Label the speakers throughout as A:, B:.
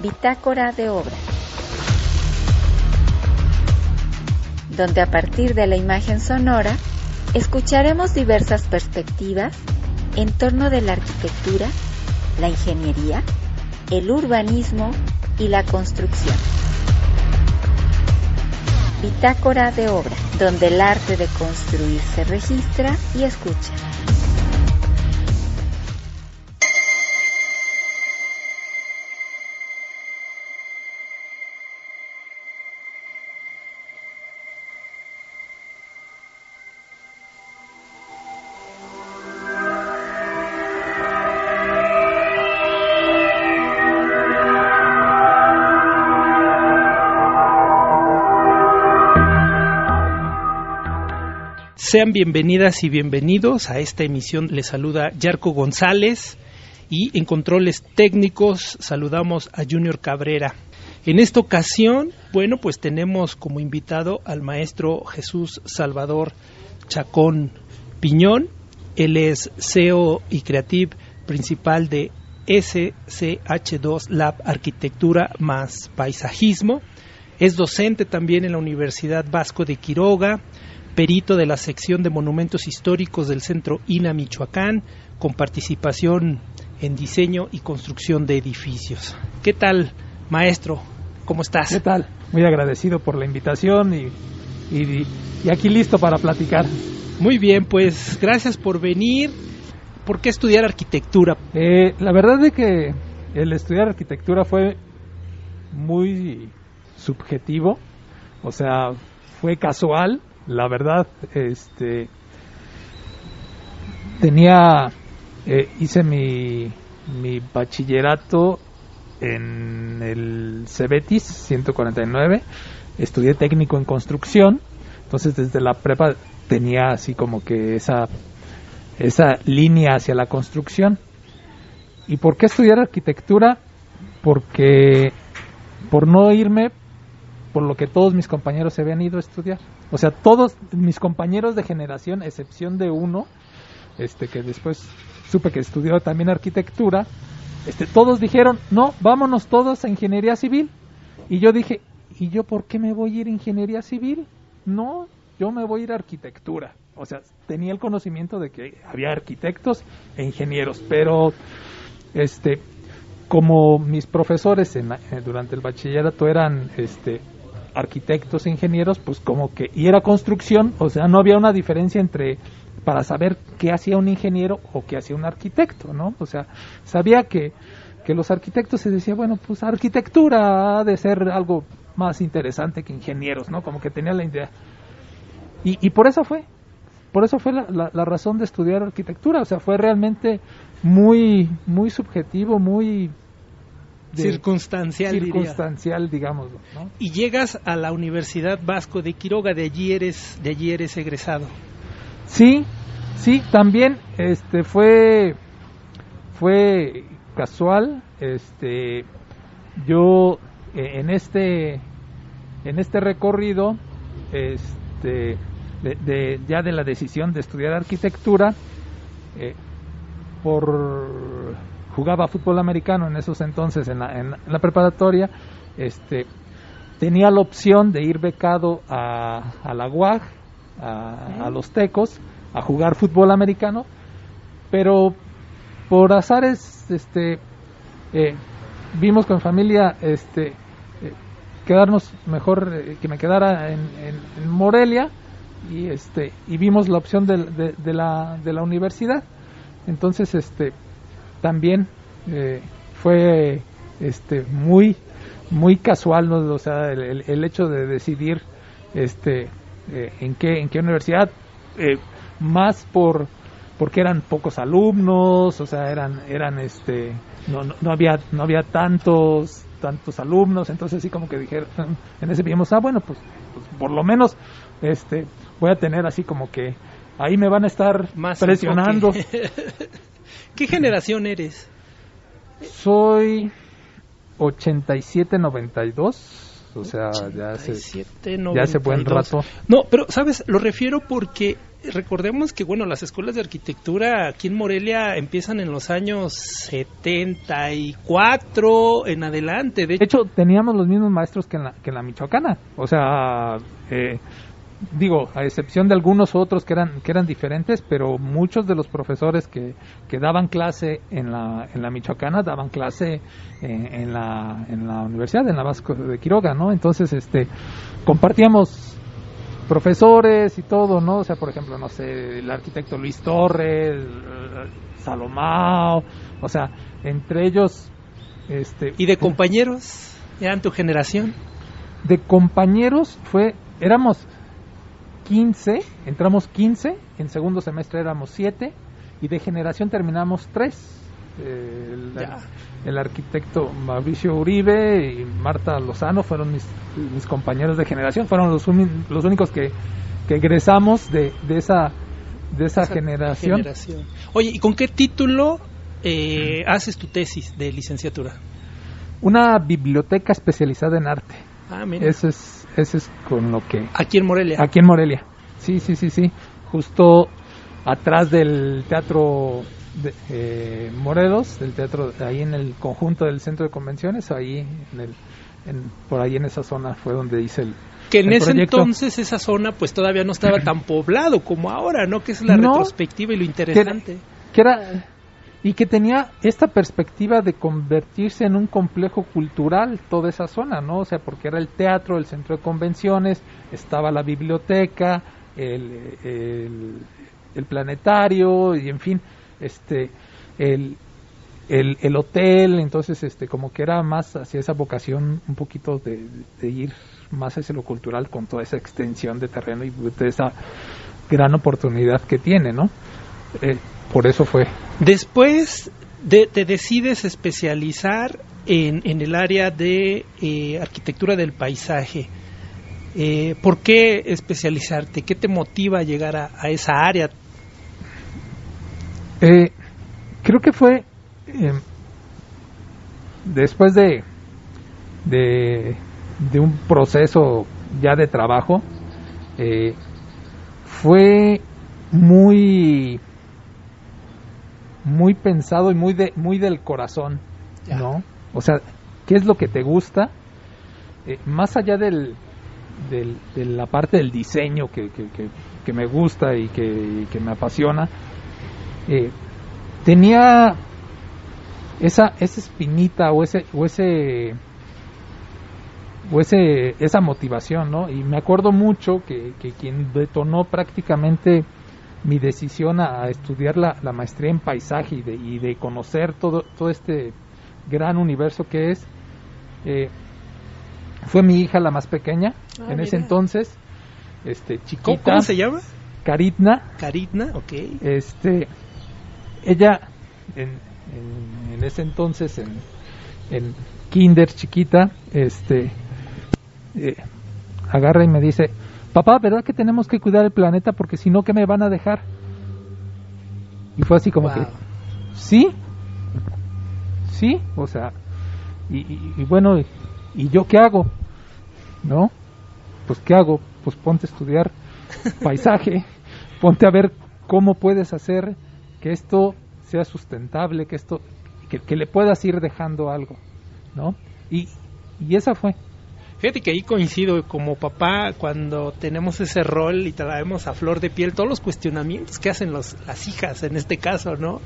A: Bitácora de obra, donde a partir de la imagen sonora escucharemos diversas perspectivas en torno de la arquitectura, la ingeniería, el urbanismo y la construcción. Bitácora de obra, donde el arte de construir se registra y escucha.
B: Sean bienvenidas y bienvenidos a esta emisión. Les saluda Yarko González y en controles técnicos saludamos a Junior Cabrera. En esta ocasión, pues tenemos como invitado al maestro Jesús Salvador Chacón Piñón. Él es CEO y Creative principal de SCH2 Lab Arquitectura más Paisajismo. Es docente también en la Universidad Vasco de Quiroga, perito de la sección de monumentos históricos del Centro INA Michoacán, con participación en diseño y construcción de edificios. ¿Qué tal, maestro? ¿Cómo estás?
C: ¿Qué tal? Muy agradecido por la invitación y aquí listo para platicar.
B: Muy bien, pues gracias por venir. ¿Por qué estudiar arquitectura?
C: La verdad es que el estudiar arquitectura fue muy subjetivo, o sea, fue casual. La verdad, hice mi bachillerato en el Cebetis 149, estudié técnico en construcción, entonces desde la prepa tenía así como que esa línea hacia la construcción. ¿Y por qué estudiar arquitectura? Porque por no irme por lo que todos mis compañeros se habían ido a estudiar. O sea, todos mis compañeros de generación, excepción de uno, que después supe que estudió también arquitectura, todos dijeron, no, vámonos todos a ingeniería civil. Y yo dije, ¿y yo por qué me voy a ir a ingeniería civil? No, yo me voy a ir a arquitectura. O sea, tenía el conocimiento de que había arquitectos e ingenieros, pero como mis profesores durante el bachillerato eran arquitectos e ingenieros, pues como que, y era construcción, o sea, no había una diferencia para saber qué hacía un ingeniero o qué hacía un arquitecto, ¿no? O sea, sabía que los arquitectos se decía, bueno, pues arquitectura ha de ser algo más interesante que ingenieros, ¿no? Como que tenía la idea. Y por eso fue la razón de estudiar arquitectura, o sea, fue realmente muy, muy subjetivo, muy circunstancial, digámoslo, ¿no?
B: Y llegas a la Universidad Vasco de Quiroga, de allí eres egresado. Sí,
C: también fue casual. Yo en este recorrido ya de la decisión de estudiar arquitectura, jugaba fútbol americano en esos entonces en la preparatoria, tenía la opción de ir becado a la UAG, a los Tecos, a jugar fútbol americano, pero por azares vimos con familia quedarnos mejor, que me quedara en Morelia, y vimos la opción de la universidad. Entonces también fue muy muy casual, ¿no? O sea, el hecho de decidir en qué universidad, más porque eran pocos alumnos, o sea, no había tantos alumnos, entonces sí como que dijeron, en ese vimos, bueno, pues por lo menos voy a tener así como que ahí me van a estar más presionando.
B: ¿Qué generación eres?
C: Soy 87-92, o sea, ya hace buen rato.
B: No, pero, ¿sabes? Lo refiero porque recordemos que, bueno, las escuelas de arquitectura aquí en Morelia empiezan en los años 74 en adelante.
C: De hecho, teníamos los mismos maestros que en la Michoacana. O sea, digo, a excepción de algunos otros que eran diferentes, pero muchos de los profesores que daban clase en la Michoacana daban clase en la universidad, en la Vasco de Quiroga, ¿no? Entonces, compartíamos profesores y todo, ¿no? O sea, por ejemplo, no sé, el arquitecto Luis Torres, Salomao, o sea, entre ellos,
B: ¿Y de compañeros? ¿Eran tu generación?
C: De compañeros éramos 15, entramos 15, en segundo semestre éramos 7 y de generación terminamos 3. El arquitecto Mauricio Uribe y Marta Lozano fueron mis compañeros de generación, fueron los únicos que egresamos de esa generación.
B: Oye, ¿y con qué título haces tu tesis de licenciatura?
C: Una biblioteca especializada en arte.
B: Ah, mira.
C: Ese es con lo que...
B: Aquí en Morelia.
C: Aquí en Morelia. Sí. Justo atrás del Teatro de Morelos, del teatro ahí en el conjunto del centro de convenciones, ahí por ahí en esa zona fue donde hice el
B: que en ese
C: proyecto.
B: Entonces esa zona pues todavía no estaba tan poblado como ahora, ¿no? Que es la retrospectiva y lo interesante.
C: Y que tenía esta perspectiva de convertirse en un complejo cultural toda esa zona, ¿no? O sea, porque era el teatro, el centro de convenciones, estaba la biblioteca, el planetario y en fin, el hotel. Entonces como que era más hacia esa vocación un poquito de ir más hacia lo cultural con toda esa extensión de terreno y de esa gran oportunidad que tiene, ¿no? Por eso fue.
B: Después te decides especializar en el área de arquitectura del paisaje. ¿Por qué especializarte? ¿Qué te motiva a llegar a esa área?
C: Creo que fue después de un proceso ya de trabajo, fue muy pensado y muy del corazón, ¿no? O sea, ¿qué es lo que te gusta? Más allá de la parte del diseño que me gusta y que me apasiona, tenía esa espinita o esa motivación, ¿no? Y me acuerdo mucho que quien detonó prácticamente mi decisión a estudiar la maestría en paisaje y de conocer todo este gran universo que es, fue mi hija, la más pequeña, en ese entonces, chiquita.
B: ¿Cómo se llama?
C: Caritna,
B: ok.
C: Ella en ese entonces en kinder, chiquita, agarra y me dice: papá, ¿verdad que tenemos que cuidar el planeta porque si no, ¿qué me van a dejar? Y fue así como que, ¿sí? O sea, y bueno, ¿y yo qué hago? ¿No? Pues ¿qué hago? Pues ponte a estudiar paisaje, ponte a ver cómo puedes hacer que esto sea sustentable, que le puedas ir dejando algo, ¿no? Y esa fue.
B: Fíjate que ahí coincido como papá cuando tenemos ese rol y traemos a flor de piel todos los cuestionamientos que hacen las hijas en este caso, ¿no?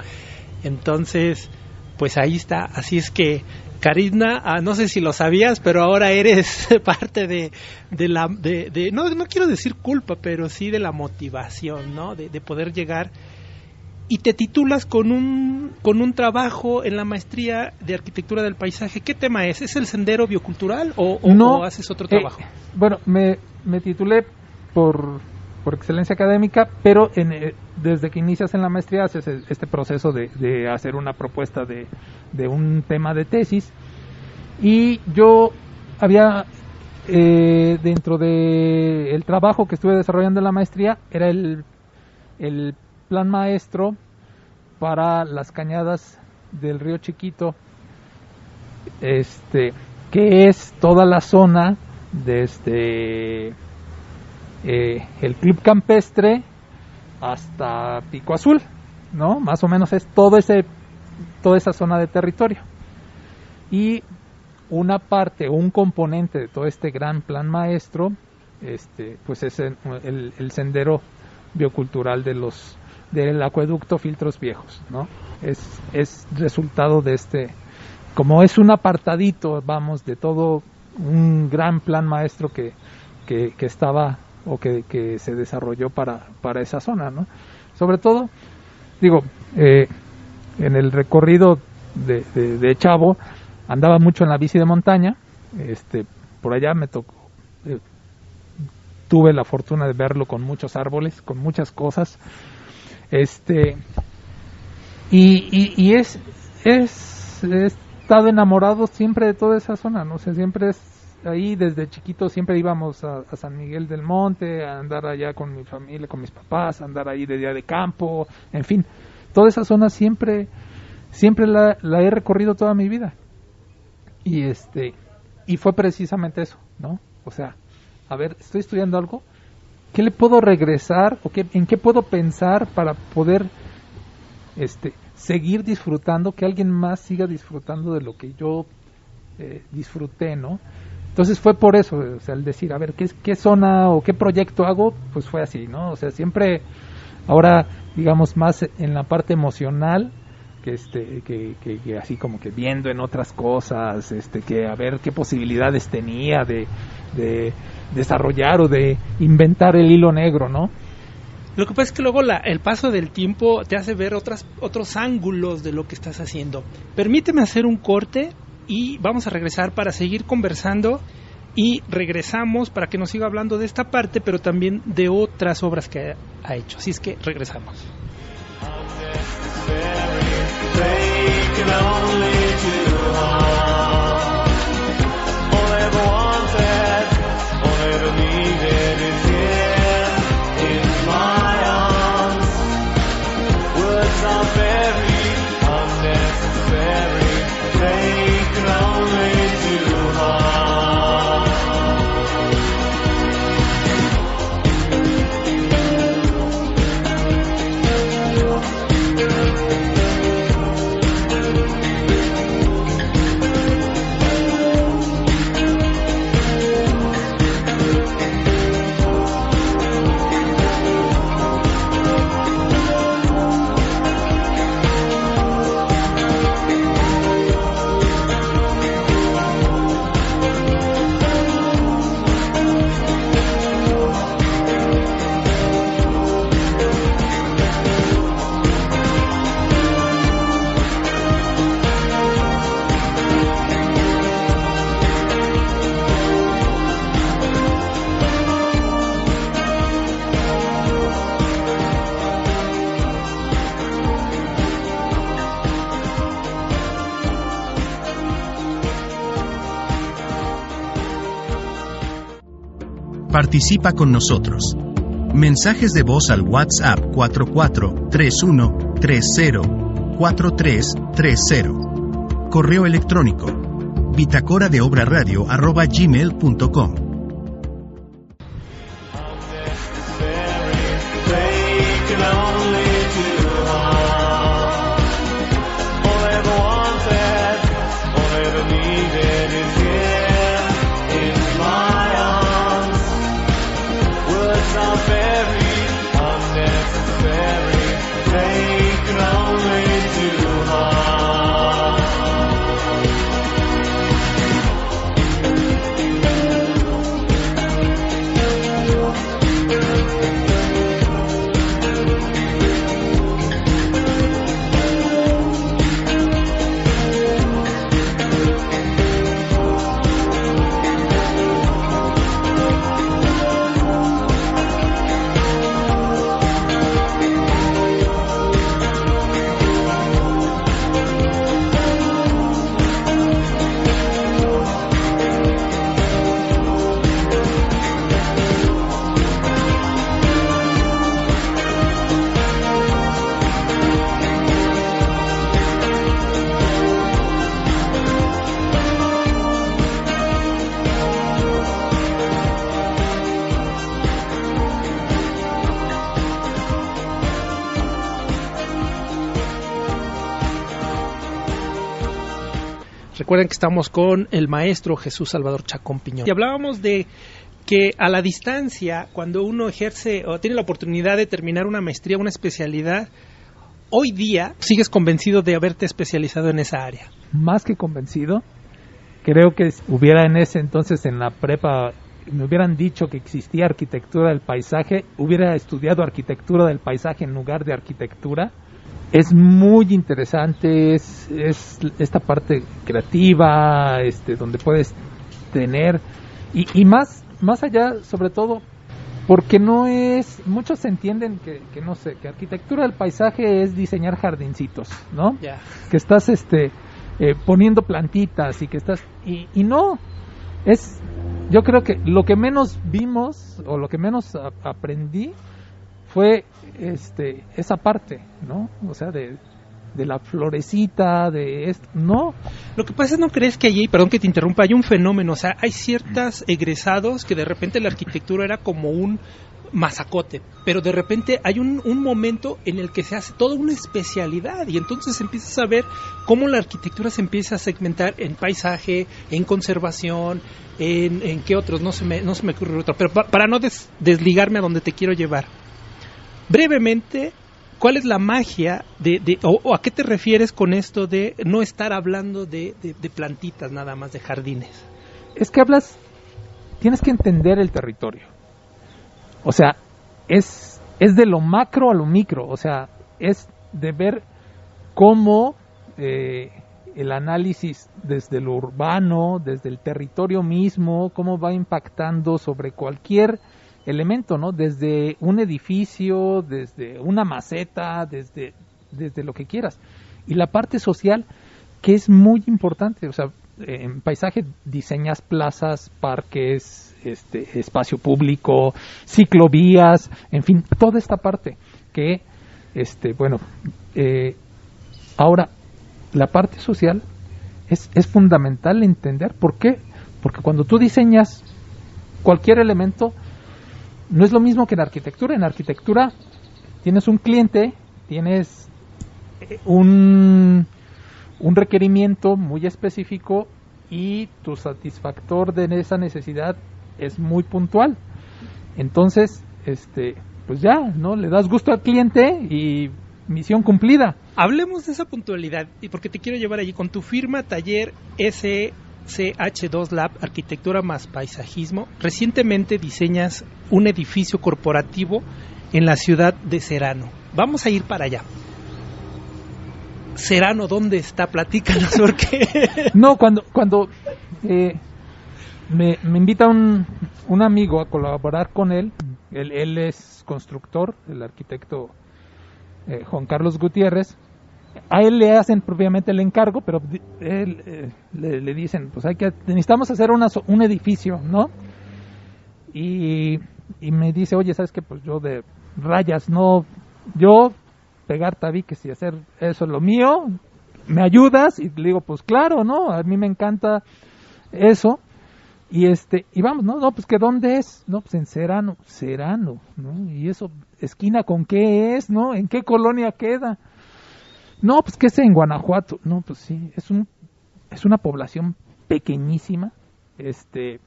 B: Entonces, pues ahí está. Así es que, Caritna, no sé si lo sabías, pero ahora eres parte de no quiero decir culpa, pero sí de la motivación, ¿no? De poder llegar. Y te titulas con un trabajo en la maestría de arquitectura del paisaje. ¿Qué tema es? ¿Es el sendero biocultural o haces otro trabajo?
C: Bueno, me titulé por excelencia académica, pero desde que inicias en la maestría haces este proceso de hacer una propuesta de un tema de tesis. Y yo había, dentro del trabajo que estuve desarrollando en la maestría, era el plan maestro para las cañadas del río Chiquito, que es toda la zona desde el Club Campestre hasta Pico Azul, ¿no? Más o menos es toda esa zona de territorio. Y una parte o un componente de todo este gran plan maestro, pues es el sendero biocultural del acueducto Filtros Viejos, ¿no? Es resultado de como es un apartadito, vamos, de todo un gran plan maestro que estaba o que se desarrolló para esa zona, ¿no? Sobre todo, digo, en el recorrido de Chavo andaba mucho en la bici de montaña, por allá me tocó, tuve la fortuna de verlo con muchos árboles, con muchas cosas, y he estado enamorado siempre de toda esa zona, no sé, siempre ahí desde chiquito siempre íbamos a San Miguel del Monte, a andar allá con mi familia, con mis papás, a andar ahí de día de campo, en fin, toda esa zona siempre la he recorrido toda mi vida. Y fue precisamente eso, ¿no? O sea, a ver, estoy estudiando algo, ¿qué le puedo regresar o en qué puedo pensar para poder seguir disfrutando, que alguien más siga disfrutando de lo que yo disfruté, ¿no? Entonces fue por eso, o sea, el decir, a ver, ¿qué zona o qué proyecto hago? Pues fue así, ¿no? O sea, siempre, ahora, digamos, más en la parte emocional, que así como que viendo en otras cosas, que a ver qué posibilidades tenía de desarrollar o de inventar el hilo negro, ¿no?
B: Lo que pasa es que luego el paso del tiempo te hace ver otros ángulos de lo que estás haciendo. Permíteme hacer un corte y vamos a regresar para seguir conversando, y regresamos para que nos siga hablando de esta parte, pero también de otras obras que ha hecho. Así es que regresamos.
D: Participa con nosotros. Mensajes de voz al WhatsApp 4431304330. Correo electrónico bitácoradeobraradio@gmail.com.
B: Recuerden que estamos con el maestro Jesús Salvador Chacón Piñón. Y hablábamos de que a la distancia, cuando uno ejerce o tiene la oportunidad de terminar una maestría, una especialidad, hoy día sigues convencido de haberte especializado en esa área.
C: Más que convencido, creo que hubiera en ese entonces en la prepa, me hubieran dicho que existía arquitectura del paisaje, hubiera estudiado arquitectura del paisaje en lugar de arquitectura. Es muy interesante, es esta parte creativa, donde puedes tener, y más allá, sobre todo, porque no es, muchos entienden que no sé, que arquitectura del paisaje es diseñar jardincitos, ¿no?
B: Yeah.
C: Que estás poniendo plantitas y que estás, y no, yo creo que lo que menos vimos o lo que menos aprendí fue esa parte, ¿no? O sea, de la florecita, de esto, no.
B: Lo que pasa es, ¿no crees que allí, perdón que te interrumpa, hay un fenómeno? O sea, hay ciertos egresados que de repente la arquitectura era como un masacote, pero de repente hay un momento en el que se hace toda una especialidad y entonces empiezas a ver cómo la arquitectura se empieza a segmentar en paisaje, en conservación, en qué otros, no se me ocurre otro, pero para no desligarme a donde te quiero llevar. Brevemente, ¿cuál es la magia o a qué te refieres con esto de no estar hablando de plantitas nada más, de jardines?
C: Es que tienes que entender el territorio. O sea, es de lo macro a lo micro. O sea, es de ver cómo el análisis desde lo urbano, desde el territorio mismo, cómo va impactando sobre cualquier elemento, ¿no? Desde un edificio, desde una maceta, desde lo que quieras. Y la parte social, que es muy importante, o sea, en paisaje diseñas plazas, parques, espacio público, ciclovías, en fin, toda esta parte que, ahora, la parte social es fundamental entender. ¿Por qué? Porque cuando tú diseñas cualquier elemento, no es lo mismo que en arquitectura. En arquitectura tienes un cliente, tienes un requerimiento muy específico y tu satisfactor de esa necesidad es muy puntual. Entonces, pues ya, ¿no? Le das gusto al cliente y misión cumplida.
B: Hablemos de esa puntualidad, y porque te quiero llevar allí con tu firma Taller SCH2 Lab, Arquitectura más Paisajismo. Recientemente diseñas un edificio corporativo en la ciudad de Serrano. Vamos a ir para allá. Serrano, ¿dónde está? Platícanos, porque...
C: No, cuando me invita un amigo a colaborar con él es constructor, el arquitecto Juan Carlos Gutiérrez. A él le hacen propiamente el encargo, pero le dicen, pues necesitamos hacer un edificio, ¿no? Y me dice, oye, ¿sabes qué? Pues yo de rayas, no, yo pegar tabiques y hacer eso es lo mío, ¿me ayudas? Y le digo, pues claro, ¿no? A mí me encanta eso. Y vamos, no, pues que ¿dónde es? No, pues en Serrano, ¿no? Y eso, esquina con qué es, ¿no? ¿En qué colonia queda? No, pues que es en Guanajuato. No, pues sí, es una población pequeñísima. Está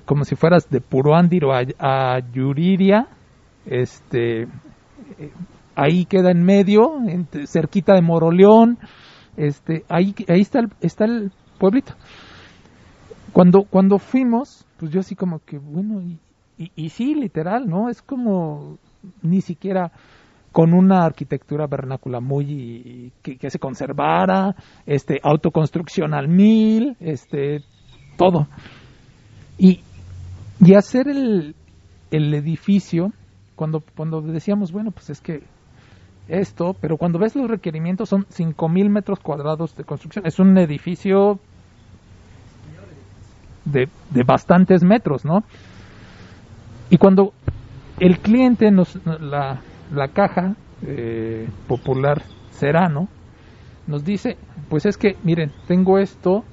C: como si fueras de Puruándiro a Yuriria. Ahí queda en medio, cerquita de Moroleón. Ahí está el pueblito. Cuando fuimos, pues yo así como que, bueno, y sí, literal, ¿no? Es como ni siquiera con una arquitectura vernácula muy que se conservara, autoconstrucción al 1000, todo. Y hacer el edificio, cuando decíamos, bueno, pues es que esto, pero cuando ves los requerimientos son 5,000 metros cuadrados de construcción. Es un edificio de bastantes metros, ¿no? Y cuando el cliente la caja popular Serrano nos dice, pues es que, miren, tengo esto,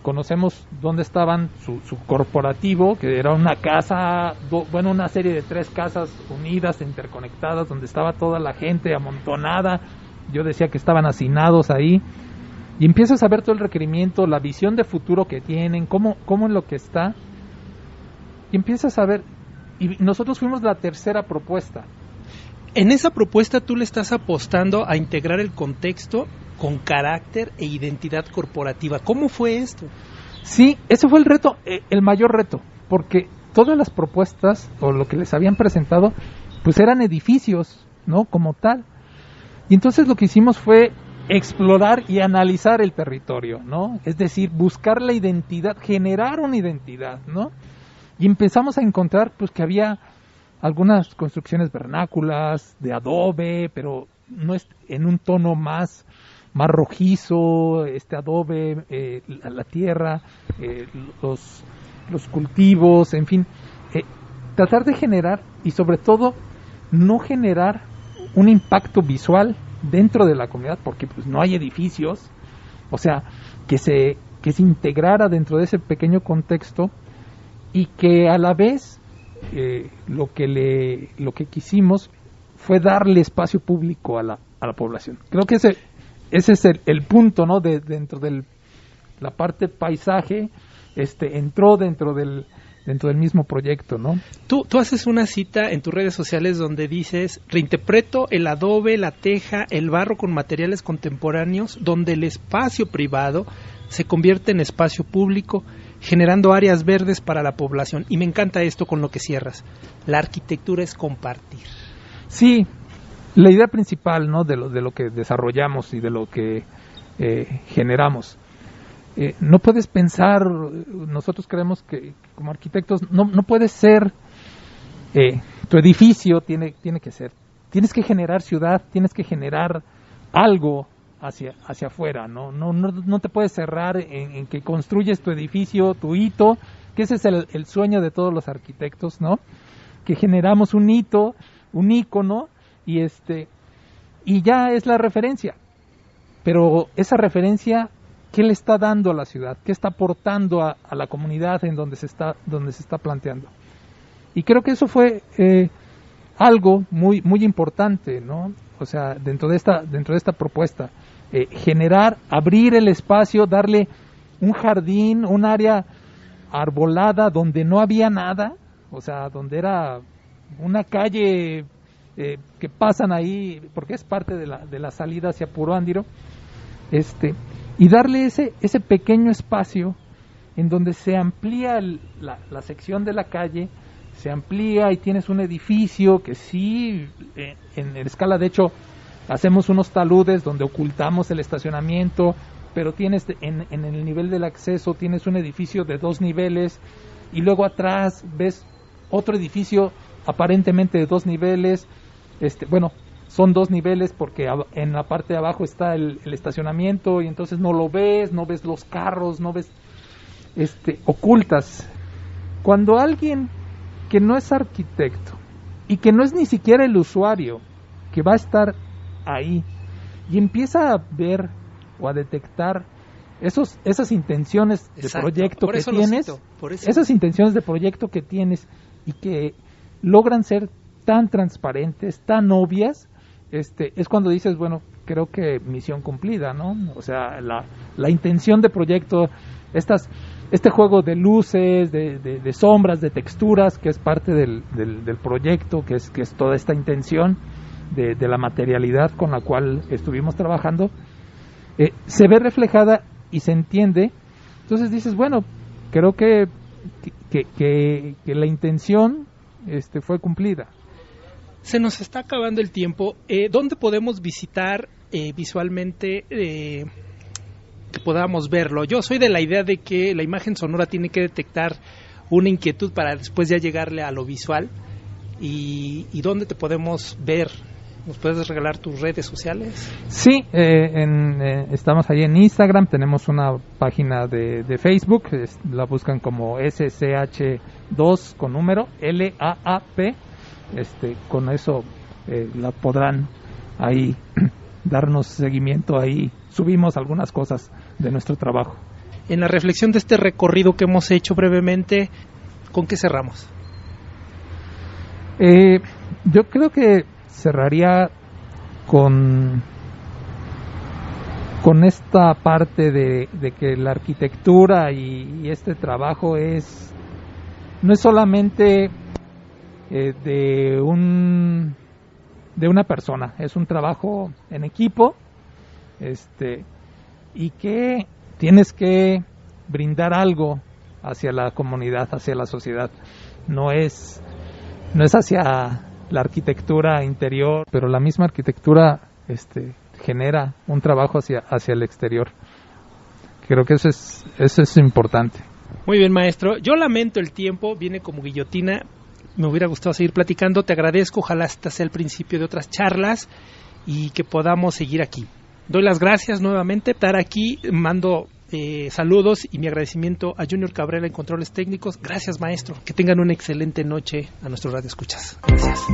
C: conocemos dónde estaban su corporativo, que era una casa, una serie de 3 casas unidas, interconectadas, donde estaba toda la gente amontonada, yo decía que estaban hacinados ahí, y empiezas a ver todo el requerimiento, la visión de futuro que tienen, cómo en lo que está, y empiezas a ver, y nosotros fuimos la tercera propuesta.
B: En esa propuesta tú le estás apostando a integrar el contexto con carácter e identidad corporativa. ¿Cómo fue esto?
C: Sí, ese fue el reto, el mayor reto, porque todas las propuestas, o lo que les habían presentado, pues eran edificios, ¿no? Como tal. Y entonces lo que hicimos fue explorar y analizar el territorio, ¿no? Es decir, buscar la identidad, generar una identidad, ¿no? Y empezamos a encontrar, pues, que había algunas construcciones vernáculas, de adobe, pero no es en un tono más rojizo, adobe, la tierra, los cultivos, en fin, tratar de generar, y sobre todo no generar un impacto visual dentro de la comunidad, porque pues no hay edificios, o sea, que se integrara dentro de ese pequeño contexto, y que a la vez lo que quisimos fue darle espacio público a la población. Creo que ese es el punto, ¿no? Dentro de la parte paisaje, entró dentro del mismo proyecto, ¿no?
B: Tú haces una cita en tus redes sociales donde dices: reinterpreto el adobe, la teja, el barro con materiales contemporáneos, donde el espacio privado se convierte en espacio público, generando áreas verdes para la población. Y me encanta esto con lo que cierras: la arquitectura es compartir.
C: Sí, la idea principal, ¿no? de lo que desarrollamos y de lo que generamos. No puedes pensar, nosotros creemos que como arquitectos no puede ser, tu edificio tiene que ser, tienes que generar ciudad, tienes que generar algo hacia afuera, no te puedes cerrar en que construyes tu edificio, tu hito, que ese es el sueño de todos los arquitectos, ¿no? Que generamos un hito, un ícono, y ya es la referencia, pero esa referencia, ¿qué le está dando a la ciudad? ¿Qué está aportando a la comunidad en donde se está planteando? Y creo que eso fue algo muy muy importante, ¿no? O sea, dentro de esta propuesta, abrir el espacio, darle un jardín, un área arbolada donde no había nada, o sea, donde era una calle que pasan ahí, porque es parte de la salida hacia Puruándiro, y darle ese pequeño espacio en donde se amplía la sección de la calle, se amplía y tienes un edificio que sí, en escala, de hecho, hacemos unos taludes donde ocultamos el estacionamiento, pero tienes en el nivel del acceso, tienes un edificio de 2 niveles, y luego atrás ves otro edificio aparentemente de 2 niveles, son 2 niveles porque en la parte de abajo está el estacionamiento, y entonces no ves los carros, no ves, ocultas. Cuando alguien que no es arquitecto y que no es ni siquiera el usuario que va a estar ahí, y empieza a ver o a detectar esas intenciones de proyecto que tienes, esas intenciones de proyecto que tienes, y que logran ser tan transparentes, tan obvias, es cuando dices, bueno, creo que misión cumplida, ¿no? O sea, la intención de proyecto, este juego de luces, de sombras, de texturas, que es parte del proyecto, que es toda esta intención de la materialidad con la cual estuvimos trabajando, se ve reflejada y se entiende. Entonces dices, bueno, creo que la intención fue cumplida.
B: Se nos está acabando el tiempo. ¿Dónde podemos visitar visualmente que podamos verlo? Yo soy de la idea de que la imagen sonora tiene que detectar una inquietud para después ya llegarle a lo visual. ¿Y dónde te podemos ver? ¿Nos puedes regalar tus redes sociales? Sí,
C: estamos ahí en Instagram, tenemos una página de Facebook, la buscan como SCH2 con número, LAAP, con eso la podrán ahí darnos seguimiento, ahí subimos algunas cosas de nuestro trabajo.
B: En la reflexión de este recorrido que hemos hecho brevemente, ¿con qué cerramos?
C: Yo creo que cerraría con con esta parte de que la arquitectura y este trabajo no es solamente de una persona, es un trabajo en equipo, y que tienes que brindar algo hacia la comunidad, hacia la sociedad. No es hacia la arquitectura interior, pero la misma arquitectura genera un trabajo hacia el exterior. Creo que eso es importante.
B: Muy bien, maestro. Yo lamento el tiempo, viene como guillotina. Me hubiera gustado seguir platicando. Te agradezco. Ojalá este sea el principio de otras charlas y que podamos seguir aquí. Doy las gracias nuevamente por estar aquí. Mando saludos y mi agradecimiento a Junior Cabrera en controles técnicos. Gracias, maestro. Que tengan una excelente noche a nuestros radioescuchas. Gracias.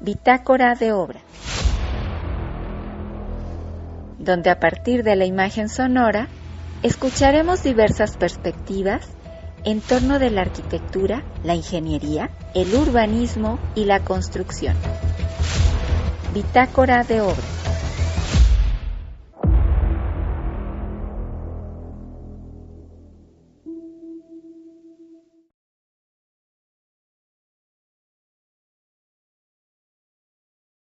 A: Bitácora de obra, donde a partir de la imagen sonora escucharemos diversas perspectivas en torno de la arquitectura, la ingeniería, el urbanismo y la construcción. Bitácora de obra.